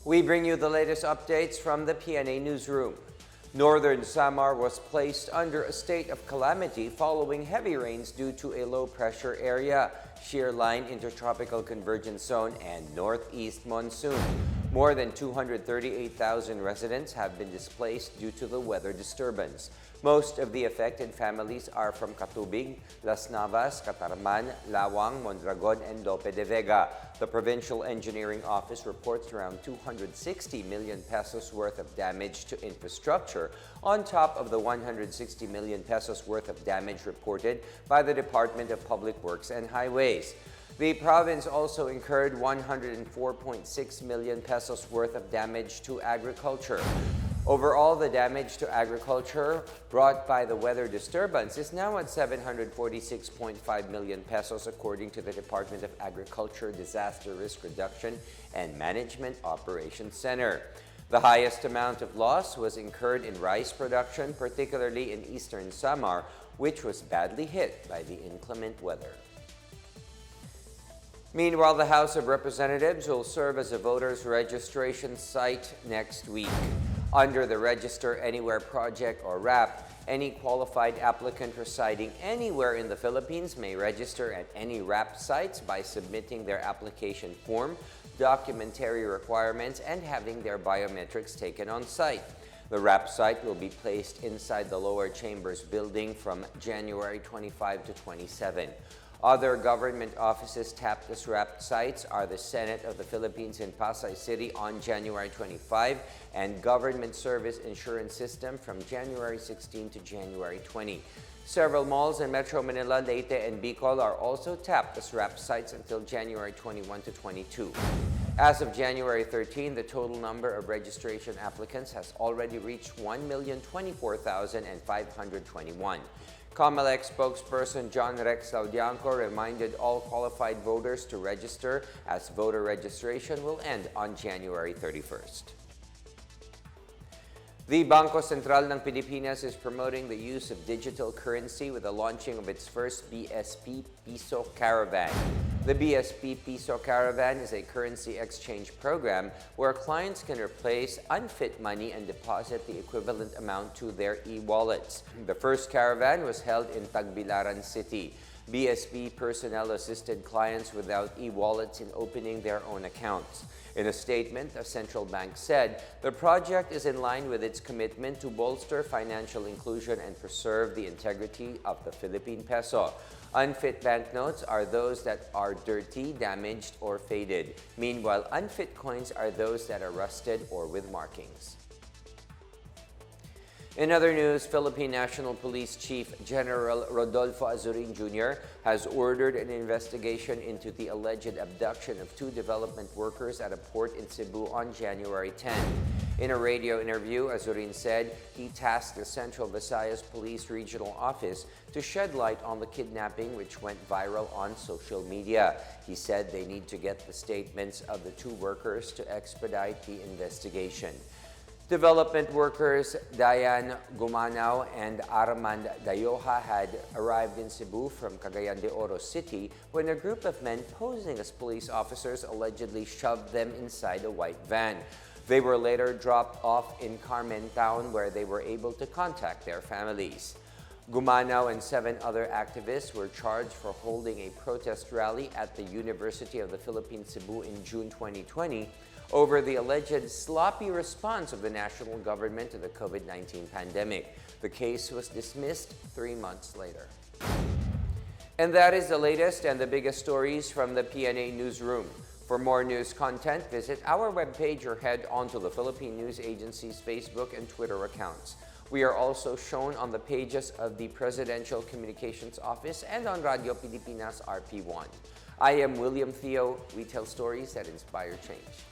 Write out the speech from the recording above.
We bring you the latest updates from the Pna Newsroom. Northern Samar was placed under a state of calamity following heavy rains due to a low-pressure area, shear line intertropical convergence zone, and northeast monsoon. More than 238,000 residents have been displaced due to the weather disturbance. Most of the affected families are from Catubig, Las Navas, Catarman, Lawang, Mondragon, and Lope de Vega. The Provincial Engineering Office reports around 260 million pesos worth of damage to infrastructure on top of the 160 million pesos worth of damage reported by the Department of Public Works and Highways. The province also incurred 104.6 million pesos worth of damage to agriculture. Overall, the damage to agriculture brought by the weather disturbance is now at 746.5 million pesos according to the Department of Agriculture Disaster Risk Reduction and Management Operations Center. The highest amount of loss was incurred in rice production, particularly in eastern Samar, which was badly hit by the inclement weather. Meanwhile, the House of Representatives will serve as a voters' registration site next week. Under the Register Anywhere project or RAP, any qualified applicant residing anywhere in the Philippines may register at any RAP sites by submitting their application form, documentary requirements, and having their biometrics taken on site. The RAP site will be placed inside the lower chambers building from January 25 to 27. Other government offices tapped as RAP sites are the Senate of the Philippines in Pasay City on January 25 and Government Service Insurance System from January 16 to January 20. Several malls in Metro Manila, Leyte, and Bicol are also tapped as RAP sites until January 21 to 22. As of January 13, the total number of registration applicants has already reached 1,024,521. Comelec spokesperson John Rex Laudianco reminded all qualified voters to register as voter registration will end on January 31st. The Bangko Sentral ng Pilipinas is promoting the use of digital currency with the launching of its first BSP Piso Caravan. The BSP Piso Caravan is a currency exchange program where clients can replace unfit money and deposit the equivalent amount to their e-wallets. The first caravan was held in Tagbilaran City. BSP personnel assisted clients without e-wallets in opening their own accounts. In a statement, the central bank said the project is in line with its commitment to bolster financial inclusion and preserve the integrity of the Philippine peso. Unfit banknotes are those that are dirty, damaged, or faded. Meanwhile, unfit coins are those that are rusted or with markings. In other news, Philippine National Police Chief General Rodolfo Azurin Jr. has ordered an investigation into the alleged abduction of 2 development workers at a port in Cebu on January 10. In a radio interview, Azurin said he tasked the Central Visayas Police Regional Office to shed light on the kidnapping, which went viral on social media. He said they need to get the statements of the 2 workers to expedite the investigation. Development workers Diane Gumanao and Armand Dayoha had arrived in Cebu from Cagayan de Oro City when a group of men posing as police officers allegedly shoved them inside a white van. They were later dropped off in Carmen Town where they were able to contact their families. Gumanao and 7 other activists were charged for holding a protest rally at the University of the Philippines Cebu in June 2020 over the alleged sloppy response of the national government to the COVID-19 pandemic. The case was dismissed 3 months later. And that is the latest and the biggest stories from the Pna Newsroom. For more news content, visit our webpage or head on to the Philippine News Agency's Facebook and Twitter accounts. We are also shown on the pages of the Presidential Communications Office and on Radio Pilipinas RP1. I am William Theo. We tell stories that inspire change.